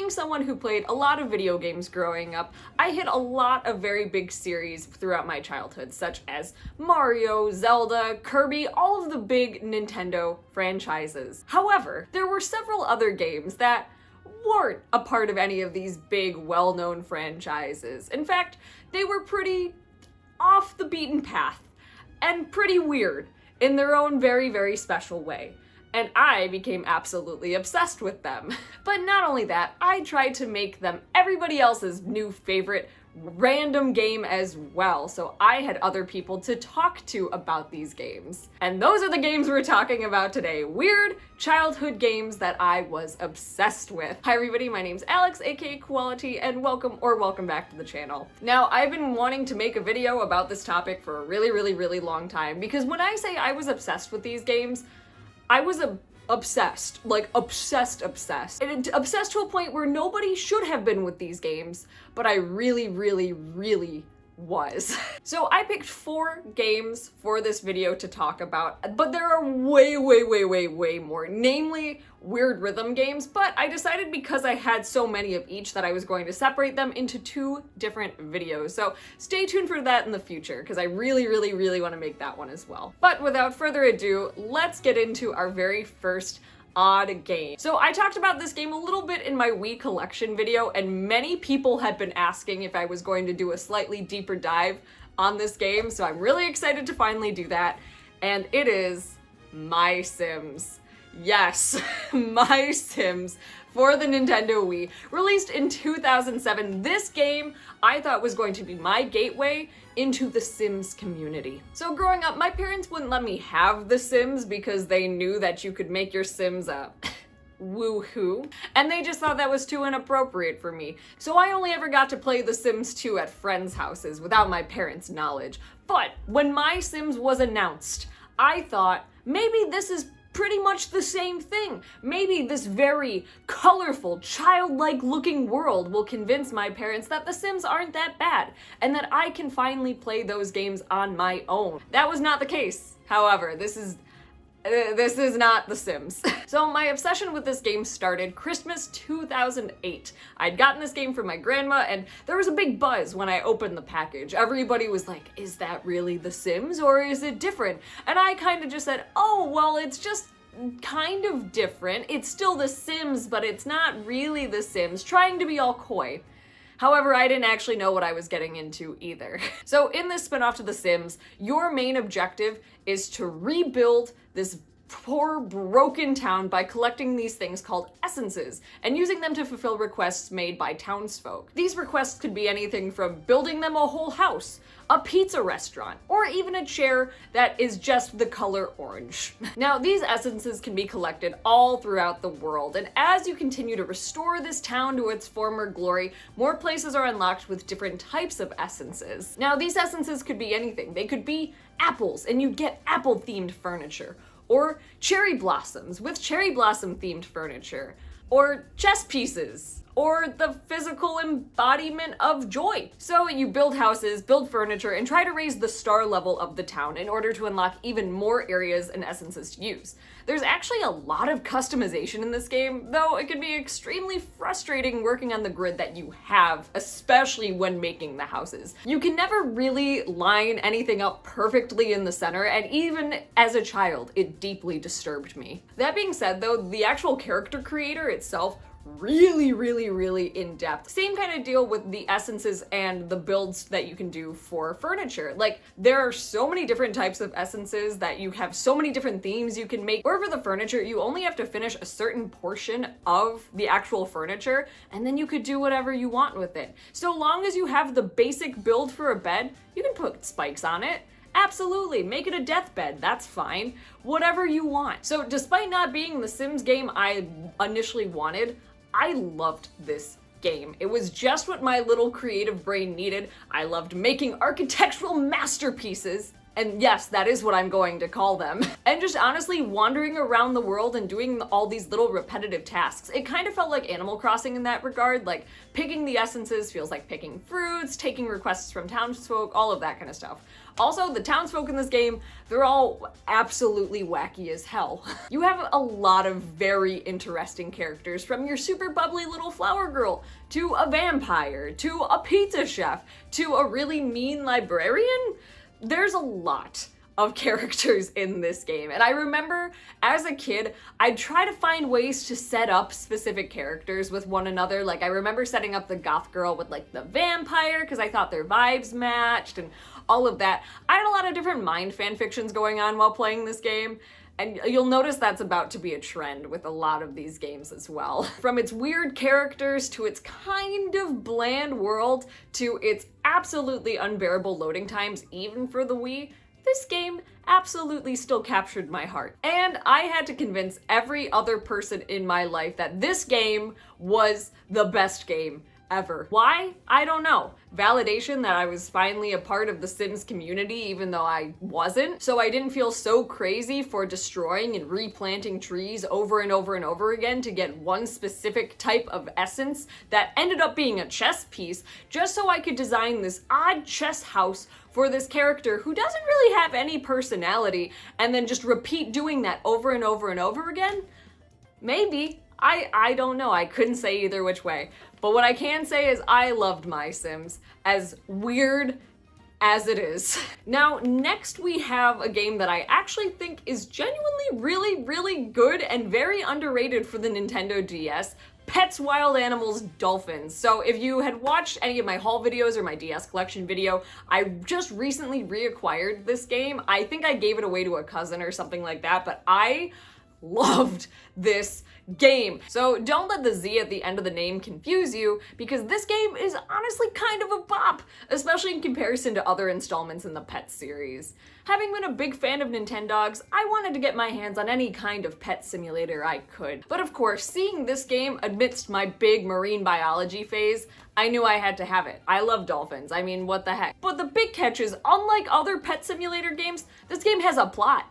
being someone who played a lot of video games growing up, I hit a lot of very big series throughout my childhood, such as Mario, Zelda, Kirby, all of the big Nintendo franchises. However, there were several other games that weren't a part of any of these big, well-known franchises. In fact, they were pretty off the beaten path and pretty weird in their own very, very special way. And I became absolutely obsessed with them. But not only that, I tried to make them everybody else's new favorite random game as well, so I had other people to talk to about these games. And those are the games we're talking about today. Weird childhood games that I was obsessed with. Hi everybody, my name's Alex, aka Qualitea, and welcome back to the channel. Now, I've been wanting to make a video about this topic for a really long time, because when I say I was obsessed with these games, I was obsessed, like obsessed. And obsessed to a point where nobody should have been with these games, but I really was. So I picked 4 games for this video to talk about, but there are way more, namely weird rhythm games, but I decided because I had so many of each that I was going to separate them into 2 different videos. So stay tuned for that in the future, because I really want to make that one as well. But without further ado, let's get into our very first odd game. So I talked about this game a little bit in my Wii collection video, and many people had been asking if I was going to do a slightly deeper dive on this game, so I'm really excited to finally do that, and it is My Sims. Yes, My Sims for the Nintendo Wii. Released in 2007, this game I thought was going to be my gateway into the Sims community. So growing up, my parents wouldn't let me have the Sims because they knew that you could make your Sims woohoo, and they just thought that was too inappropriate for me. So I only ever got to play The Sims 2 at friends' houses without my parents' knowledge. But when My Sims was announced, I thought, maybe this is pretty much the same thing. Maybe this very colorful, childlike looking world will convince my parents that The Sims aren't that bad, and that I can finally play those games on my own. That was not the case. However, this is not The Sims. So my obsession with this game started Christmas 2008. I'd gotten this game from my grandma, and there was a big buzz when I opened the package. Everybody was like, is that really The Sims or is it different? And I kind of just said, oh, well, it's just kind of different. It's still The Sims, but it's not really The Sims, trying to be all coy. However, I didn't actually know what I was getting into either. So in this spin-off to The Sims, your main objective is to rebuild this poor, broken town by collecting these things called essences and using them to fulfill requests made by townsfolk. These requests could be anything from building them a whole house, a pizza restaurant, or even a chair that is just the color orange. Now, these essences can be collected all throughout the world, and as you continue to restore this town to its former glory, more places are unlocked with different types of essences. Now, these essences could be anything. They could be apples, and you'd get apple-themed furniture, or cherry blossoms with cherry blossom-themed furniture, or chess pieces, or the physical embodiment of joy. So you build houses, build furniture, and try to raise the star level of the town in order to unlock even more areas and essences to use. There's actually a lot of customization in this game, though it can be extremely frustrating working on the grid that you have, especially when making the houses. You can never really line anything up perfectly in the center, and even as a child, it deeply disturbed me. That being said, though, the actual character creator itself really in-depth. Same kind of deal with the essences and the builds that you can do for furniture. Like, there are so many different types of essences that you have so many different themes you can make. Or for the furniture, you only have to finish a certain portion of the actual furniture, and then you could do whatever you want with it. So long as you have the basic build for a bed, you can put spikes on it. Absolutely, make it a deathbed, that's fine. Whatever you want. So despite not being the Sims game I initially wanted, I loved this game. It was just what my little creative brain needed. I loved making architectural masterpieces, And yes, that is what I'm going to call them. And just honestly wandering around the world and doing all these little repetitive tasks. It kind of felt like Animal Crossing in that regard, like picking the essences feels like picking fruits, taking requests from townsfolk, all of that kind of stuff. Also, the townsfolk in this game, they're all absolutely wacky as hell. You have a lot of very interesting characters, from your super bubbly little flower girl, to a vampire, to a pizza chef, to a really mean librarian. There's a lot of characters in this game. And I remember as a kid, I'd try to find ways to set up specific characters with one another. Like I remember setting up the goth girl with like the vampire because I thought their vibes matched and all of that. I had a lot of different mind fanfictions going on while playing this game. And you'll notice that's about to be a trend with a lot of these games as well. From its weird characters to its kind of bland world to its absolutely unbearable loading times, even for the Wii, this game absolutely still captured my heart. And I had to convince every other person in my life that this game was the best game ever. Why? I don't know. Validation that I was finally a part of the Sims community even though I wasn't. So I didn't feel so crazy for destroying and replanting trees over and over and over again to get one specific type of essence that ended up being a chess piece just so I could design this odd chess house for this character who doesn't really have any personality and then just repeat doing that over and over and over again? Maybe. I don't know. I couldn't say either which way. But what I can say is I loved my Sims, as weird as it is. Now, next we have a game that I actually think is genuinely really good and very underrated for the Nintendo DS, Pets, Wild Animals, Dolphins. So if you had watched any of my haul videos or my DS collection video, I just recently reacquired this game. I think I gave it away to a cousin or something like that, but I loved this game. So don't let the Z at the end of the name confuse you, because this game is honestly kind of a bop, especially in comparison to other installments in the Pet series. Having been a big fan of Nintendogs, I wanted to get my hands on any kind of pet simulator I could. But of course, seeing this game amidst my big marine biology phase, I knew I had to have it. I love dolphins, I mean, what the heck. But the big catch is, unlike other pet simulator games, this game has a plot.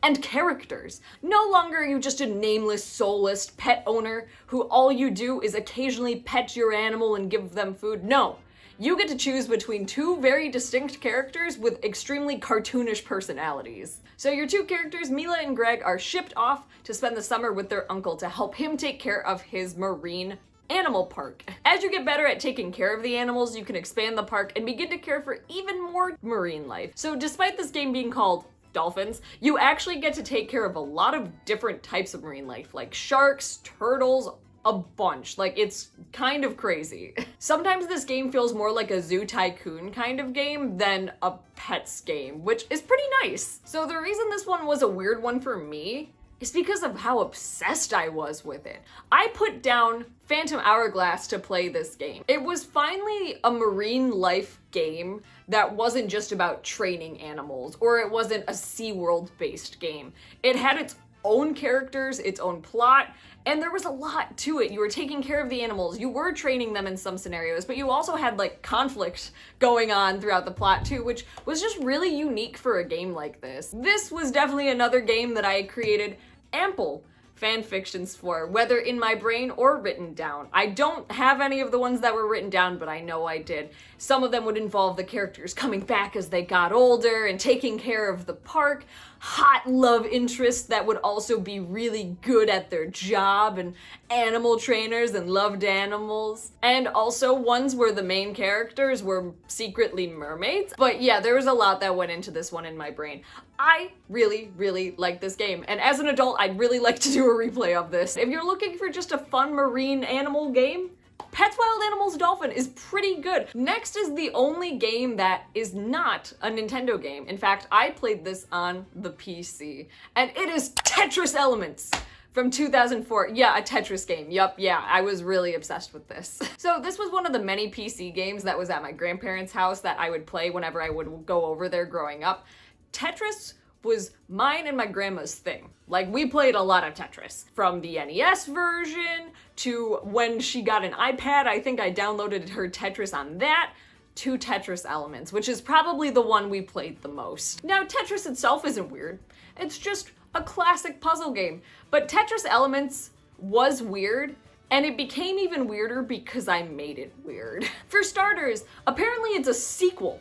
And characters. No longer are you just a nameless, soulless pet owner who all you do is occasionally pet your animal and give them food. No, you get to choose between two very distinct characters with extremely cartoonish personalities. So your two characters, Mila and Greg, are shipped off to spend the summer with their uncle to help him take care of his marine animal park. As you get better at taking care of the animals, you can expand the park and begin to care for even more marine life. So despite this game being called Dolphins, you actually get to take care of a lot of different types of marine life, like sharks, turtles, a bunch. Like, it's kind of crazy. Sometimes this game feels more like a Zoo Tycoon kind of game than a pets game, which is pretty nice. So the reason this one was a weird one for me is because of how obsessed I was with it. I put down Phantom Hourglass to play this game. It was finally a marine life game that wasn't just about training animals, or it wasn't a SeaWorld based game. It had its own characters, its own plot, and there was a lot to it. You were taking care of the animals, you were training them in some scenarios, but you also had like conflict going on throughout the plot too, which was just really unique for a game like this. This was definitely another game that I created ample fan fictions for, whether in my brain or written down. I don't have any of the ones that were written down, but I know I did. Some of them would involve the characters coming back as they got older and taking care of the park, hot love interests that would also be really good at their job, and animal trainers and loved animals. And also ones where the main characters were secretly mermaids. But yeah, there was a lot that went into this one in my brain. I really like this game, and as an adult, I'd really like to do a replay of this. If you're looking for just a fun marine animal game, Pets, Wild Animals, Dolphin is pretty good. Next is the only game that is not a Nintendo game. In fact, I played this on the PC, and it is Tetris Elements from 2004. Yeah, a Tetris game. Yup, yeah, I was really obsessed with this. So this was one of the many PC games that was at my grandparents' house that I would play whenever I would go over there growing up. Tetris was mine and my grandma's thing. Like, we played a lot of Tetris. From the NES version, to when she got an iPad, I think I downloaded her Tetris on that, to Tetris Elements, which is probably the one we played the most. Now, Tetris itself isn't weird. It's just a classic puzzle game. But Tetris Elements was weird, and it became even weirder because I made it weird. For starters, apparently it's a sequel.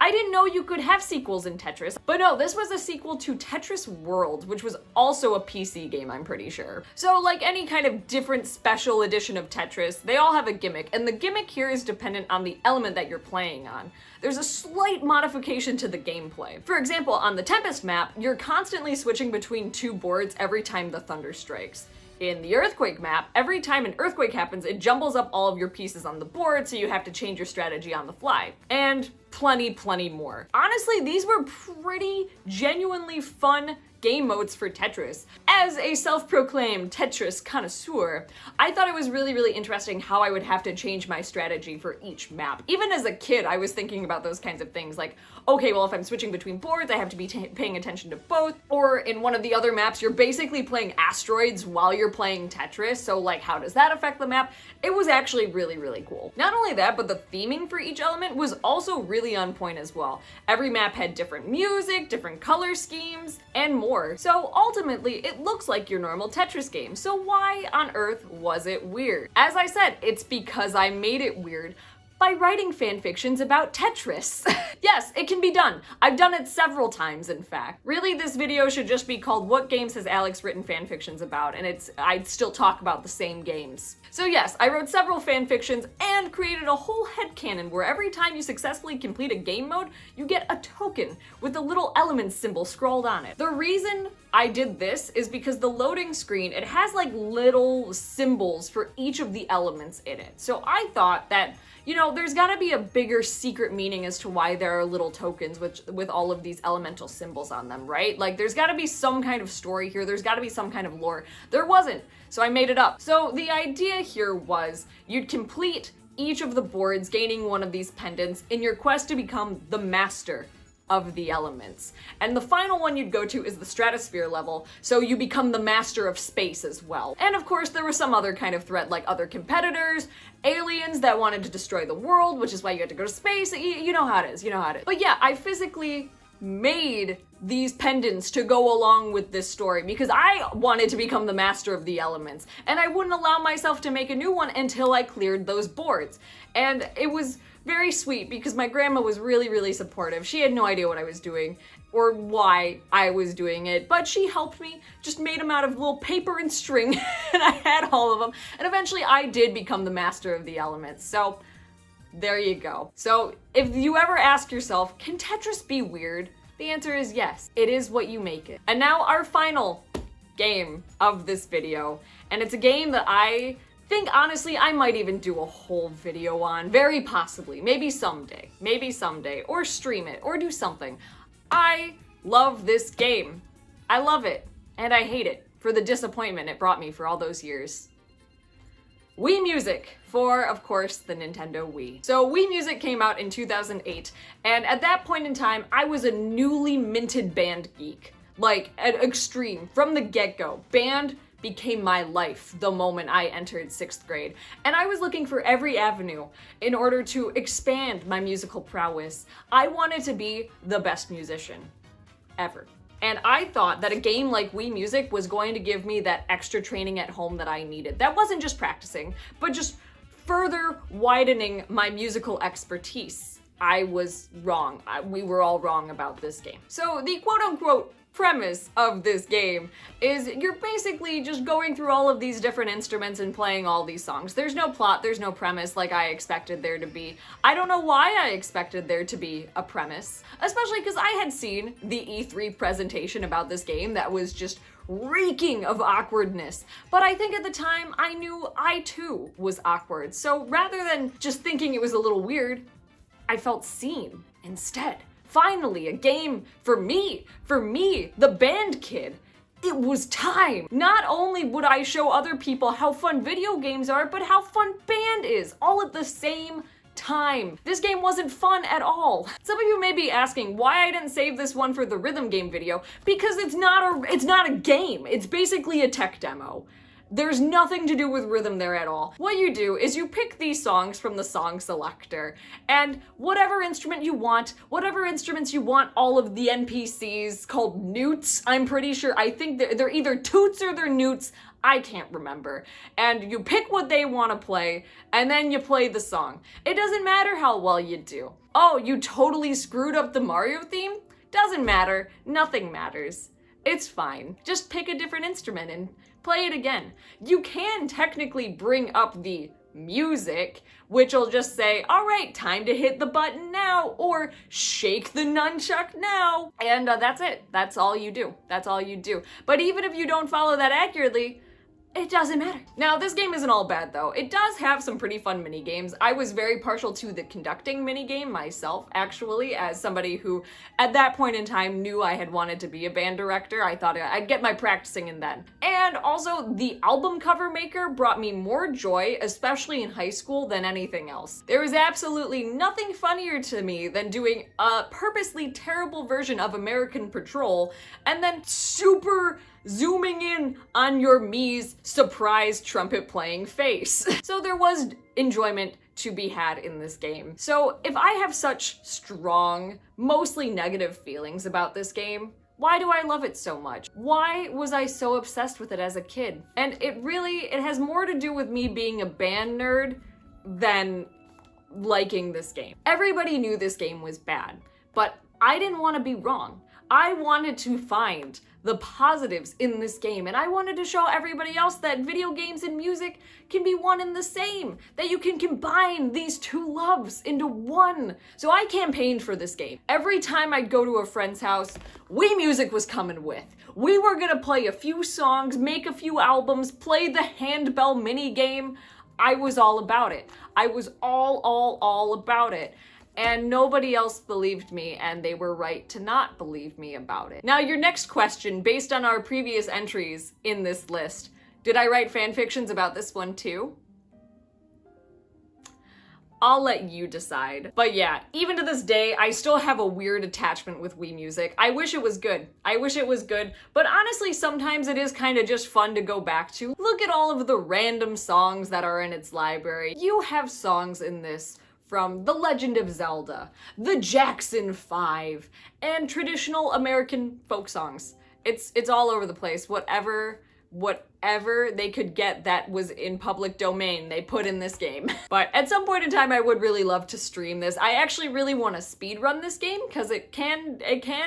I didn't know you could have sequels in Tetris, but no, this was a sequel to Tetris World, which was also a PC game, I'm pretty sure. So like any kind of different special edition of Tetris, they all have a gimmick, and the gimmick here is dependent on the element that you're playing on. There's a slight modification to the gameplay. For example, on the Tempest map, you're constantly switching between two boards every time the thunder strikes. In the Earthquake map, every time an earthquake happens, it jumbles up all of your pieces on the board, so you have to change your strategy on the fly. And plenty more. Honestly, these were pretty genuinely fun game modes for Tetris. As a self-proclaimed Tetris connoisseur, I thought it was really interesting how I would have to change my strategy for each map. Even as a kid, I was thinking about those kinds of things, like, okay, well, if I'm switching between boards, I have to be paying attention to both. Or in one of the other maps, you're basically playing asteroids while you're playing Tetris, so like, how does that affect the map? It was actually really cool. Not only that, but the theming for each element was also really on point as well. Every map had different music, different color schemes, and more. So ultimately, it looks like your normal Tetris game. So why on earth was it weird? As I said, it's because I made it weird by writing fan fictions about Tetris. Yes, it can be done. I've done it several times, in fact. Really, this video should just be called What Games Has Alex Written Fan Fictions About? And I'd still talk about the same games. So yes, I wrote several fan fictions and created a whole headcanon where every time you successfully complete a game mode, you get a token with a little element symbol scrawled on it. The reason I did this is because the loading screen, it has like little symbols for each of the elements in it. So I thought that, you know, there's gotta be a bigger secret meaning as to why there are little tokens with all of these elemental symbols on them, right? Like, there's gotta be some kind of story here, there's gotta be some kind of lore. There wasn't, so I made it up. So the idea here was you'd complete each of the boards, gaining one of these pendants in your quest to become the master of the elements. And the final one you'd go to is the stratosphere level, so you become the master of space as well. And of course, there was some other kind of threat, like other competitors, aliens that wanted to destroy the world, which is why you had to go to space. You know how it is, you know how it is. But yeah, I physically made these pendants to go along with this story because I wanted to become the master of the elements, and I wouldn't allow myself to make a new one until I cleared those boards. And it was very sweet because my grandma was really supportive. She had no idea what I was doing or why I was doing it, but she helped me, just made them out of little paper and string, and I had all of them. And eventually I did become the master of the elements. So there you go. So if you ever ask yourself, can Tetris be weird? The answer is yes. It is what you make it. And now our final game of this video. And it's a game that I think, honestly, I might even do a whole video on. Very possibly. Maybe someday. Or stream it. Or do something. I love this game. I love it. And I hate it for the disappointment it brought me for all those years. Wii Music, for, of course, the Nintendo Wii. So Wii Music came out in 2008, and at that point in time, I was a newly minted band geek. Like, at extreme, from the get-go. Band became my life the moment I entered 6th grade, and I was looking for every avenue in order to expand my musical prowess. I wanted to be the best musician ever. And I thought that a game like Wii Music was going to give me that extra training at home that I needed. That wasn't just practicing, but just further widening my musical expertise. I was wrong. We were all wrong about this game. So the quote-unquote premise of this game is you're basically just going through all of these different instruments and playing all these songs. There's no plot, there's no premise like I expected there to be. I don't know why I expected there to be a premise, especially because I had seen the E3 presentation about this game that was just reeking of awkwardness. But I think at the time I knew I too was awkward. So rather than just thinking it was a little weird, I felt seen instead. Finally, a game for me, the band kid. It was time. Not only would I show other people how fun video games are, but how fun band is, all at the same time. This game wasn't fun at all. Some of you may be asking why I didn't save this one for the rhythm game video, because it's not a game. It's basically a tech demo. There's nothing to do with rhythm there at all. What you do is you pick these songs from the song selector, and whatever instrument you want, whatever instruments you want, all of the NPCs called newts, I'm pretty sure, I think they're either toots or they're newts, I can't remember. And you pick what they want to play, and then you play the song. It doesn't matter how well you do. Oh, you totally screwed up the Mario theme? Doesn't matter. Nothing matters. It's fine. Just pick a different instrument and play it again. You can technically bring up the music, which will just say, all right, time to hit the button now, or shake the nunchuck now. And that's it. That's all you do. That's all you do. But even if you don't follow that accurately, it doesn't matter. Now, this game isn't all bad though. It does have some pretty fun mini games. I was very partial to the conducting mini game myself, actually, as somebody who at that point in time knew I had wanted to be a band director. I thought I'd get my practicing in then. And also, the album cover maker brought me more joy, especially in high school, than anything else. There was absolutely nothing funnier to me than doing a purposely terrible version of American Patrol and then super zooming in on your Mii's surprise trumpet playing face. So there was enjoyment to be had in this game. So if I have such strong, mostly negative feelings about this game, why do I love it so much? Why was I so obsessed with it as a kid? And it has more to do with me being a band nerd than liking this game. Everybody knew this game was bad, but I didn't want to be wrong. I wanted to find the positives in this game, and I wanted to show everybody else that video games and music can be one and the same, that you can combine these two loves into one. So I campaigned for this game. Every time I'd go to a friend's house, Wii Music was coming with. We were gonna play a few songs, make a few albums, play the handbell mini game. I was all about it. I was all about it. And nobody else believed me, and they were right to not believe me about it. Now, your next question, based on our previous entries in this list, did I write fan fictions about this one too? I'll let you decide. But yeah, even to this day, I still have a weird attachment with Wii Music. I wish it was good. I wish it was good, but honestly, sometimes it is kind of just fun to go back to. Look at all of the random songs that are in its library. You have songs in this from The Legend of Zelda, the Jackson 5, and traditional American folk songs. It's all over the place. Whatever they could get that was in public domain, they put in this game. But at some point in time, I would really love to stream this. I actually really want to speedrun this game because it can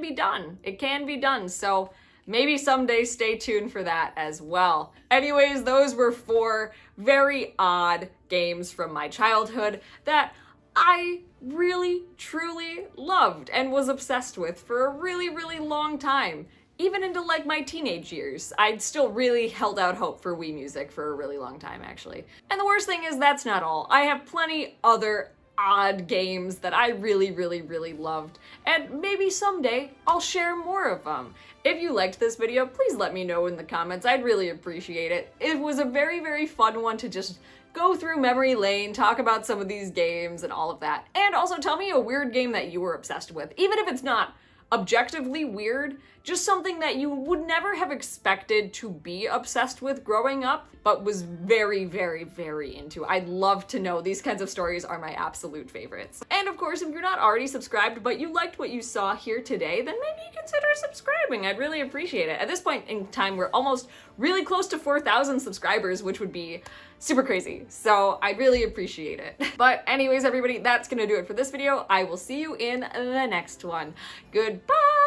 be done. It can be done. So maybe someday stay tuned for that as well. Anyways, those were 4 very odd games from my childhood that I really, truly loved and was obsessed with for a really, really long time. Even into like my teenage years, I'd still really held out hope for Wii Music for a really long time, actually. And the worst thing is that's not all. I have plenty other odd games that I really, really, really loved, and maybe someday I'll share more of them. If you liked this video, please let me know in the comments. I'd really appreciate it. It was a very, very fun one to just go through memory lane, talk about some of these games and all of that. And also tell me a weird game that you were obsessed with, even if it's not objectively weird, just something that you would never have expected to be obsessed with growing up, but was very, very, very into. I'd love to know. These kinds of stories are my absolute favorites. And of course, if you're not already subscribed, but you liked what you saw here today, then maybe consider subscribing. I'd really appreciate it. At this point in time, we're almost really close to 4,000 subscribers, which would be super crazy. So I really appreciate it. But anyways, everybody, that's gonna do it for this video. I will see you in the next one. Goodbye!